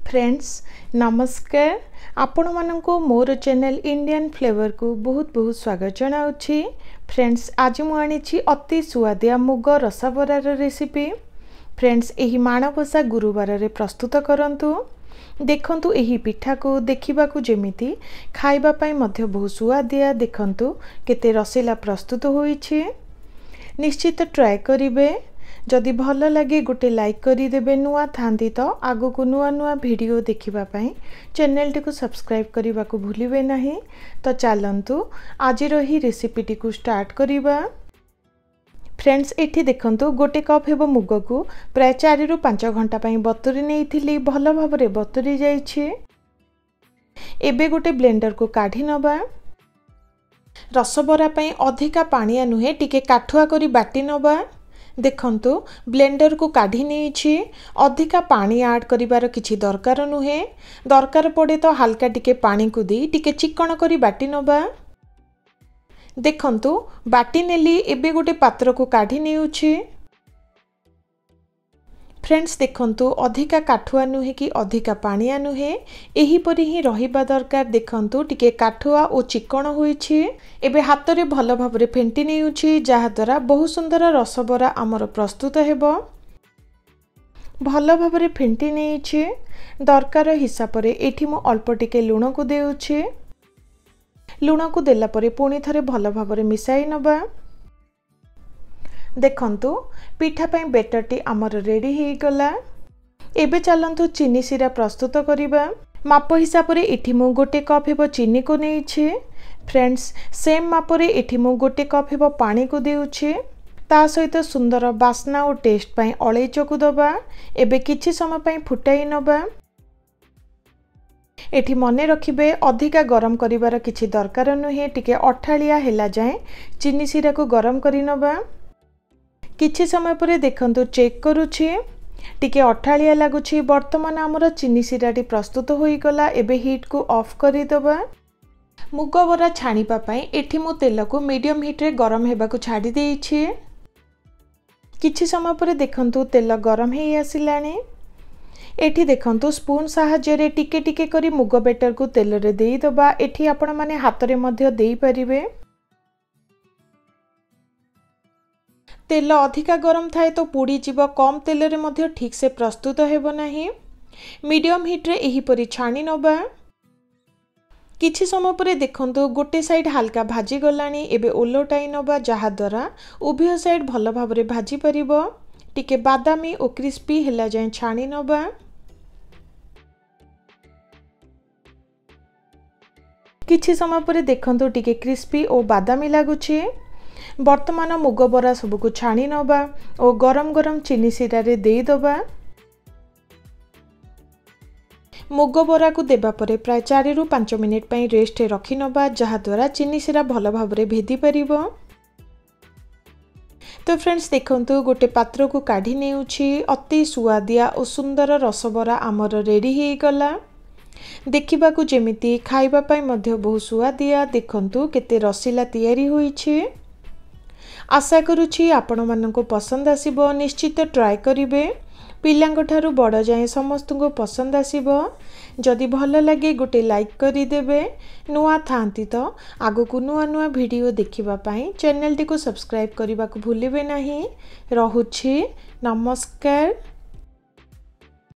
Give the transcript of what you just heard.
Friends नमस्कार आपण मानक मोर चैनल इंडियन फ्लेवर को बहुत बहुत स्वागत जनाऊँगी। फ्रेंड्स आज मुझे अति सुआदिया मुग रसाबरार रेसिपी फ्रेंड्स यही माणबसा गुरुवार रे प्रस्तुत करंतु। देखंतु यही पिठा को देखा जमीती खाइबा पाई मध्य बहुत सुआदिया देखंतु केते रसीला प्रस्तुत होईछि। निश्चित ट्राए करिवे। जदि भल लगे गोटे लाइक करदेवे। नुआ थांती तो आगो को नुआ नुआ वीडियो देखिबा पाई चैनल टी को सब्सक्राइब करने को भूलिबे नहीं। तो चलंतु आज ही रेसिपी को स्टार्ट करिबा। फ्रेंड्स एठी देखंतु गोटे कप हेबो मुग को प्राय 4 रु 5 घंटा पाई बतुरी नेइथिली। भल भाबरे बतुरी जाइछि। एबे गोटे ब्लेंडर को काढी नबा। रसबरा पाई अधिका पानिया नुहे टिके काठुआ करी बाटी नबा। देखंतु ब्लेंडर को काढी नेइछि। अधिका पानी ऐड करिवार किछि दरकार नुहे। दरकार पड़े तो हल्का टिके पानी को दी टिके चिकण करी बाटी नबा। देखंतु बाटी नेली। एबे गोटे पात्र को काढी नेउछि। फ्रेंड्स देखंतु अधिका काठुआ नुहे कि अधिका पानिया नुहे एही परि ही रहिबा दरकार। देखंतु टिके काठुआ और चिकण होइछि। एबे हाथ रे भल भाबरे फेंटी नेउछि जहा द्वारा बहुत सुंदर रसबरा आमर प्रस्तुत हेबो। भल भाबरे फेंटी नेइछि। दरकार हिसाब रे एठी मो अल्प टिके लूण को देउछि। लूण को देला परे पुणी थरे भल भाबरे मिसाई नबा। देखंतु पिठा पाई बेटर टी आमर रेडी हो गला। एबे चलंतु चीनी सिरा प्रस्तुत करिबा। माप हिसाब रे एठी मु गोटे कप हेबो चीनी को नेइछि। फ्रेंड्स सेम माप रे एठी मु गोटे कप हेबो पानी को देउछि। ता सहित सुंदर बास्ना और टेस्ट पाई अलैच को दबा। एबे किछि समय पाई फुटाई नबा। एठी मने रखिबे अधिका गरम करिवार किछि दरकार नुहे। टिके अठालिया हेला जाए चीनी सिरा को गरम करि नबा। किछि समय परे देखंतु चेक करूछि टिके अठालिया लागुछि। वर्तमान आमर चीनी सिराटी प्रस्तुत होई गला। एबे हीट को ऑफ करि दबा। मुग बरा छाणीबा पाई एठी मु तेल को मीडियम हीट रे गरम हेबा को छाडी देइछि। किछि समय परे देखंतु तेल गरम हेई आसिलानी। एठी देखंतु स्पून सहाय्य रे टिके टिके करी मुग बेटर को तेल रे देई दबा। एठी आपण माने हाथ रे मध्य देई परिबे। तेल अधिका गरम थाए तो पुड़ी जीव। कम तेल रे मध्य ठीक से प्रस्तुत हेबो नाही। मीडियम हीट रे एही परी छाणी नबा। किछि समय परे देखंतु गोटे साइड हल्का भाजी गलानी। एबे ओलोटाई नबा जहा द्वारा उभय साइड भल भाबरे भाजी परिबो। टिके बादामी और क्रिस्पी हेला जाए छाणी नबा। किछि समय परे देखंतु टिके क्रिस्पी और बादामी लागुछि। वर्तमान मुग बरा सबको छाणी नबा और गरम गरम चीनी सिरा रे देई दबा। मुग बरा को देबा परे प्राय 4 रु 5 मिनिट पई रेस्ट रखि नबा जहा द्वारा चीनी सिरा भल भाबरे भेदी परिबो। तो फ्रेंड्स देखंतु गोटे पात्र को काढी नेउछि। अति सुआदिया और सुंदर रसबरा आमर रेडी हो गला। देखिबा को जेमिति खाइबा पाई मध्य बहुत सुआदिया। देखंतु केते रसीला तयारी होईछि। आशा करुछि आपण मानको पसंद आसीबो। निश्चित ट्राए करिवे। पिलांग ठारू बड़ जाए समस्त को पसंद आसीबो। जदि भल लगे गोटे लाइक करिदेवे। नुआ थांती तो आगो को नुआ नुआ वीडियो देखिबा पाई चैनल टी को सब्सक्राइब करने को भूलिबे नहीं। रहुछि नमस्कार।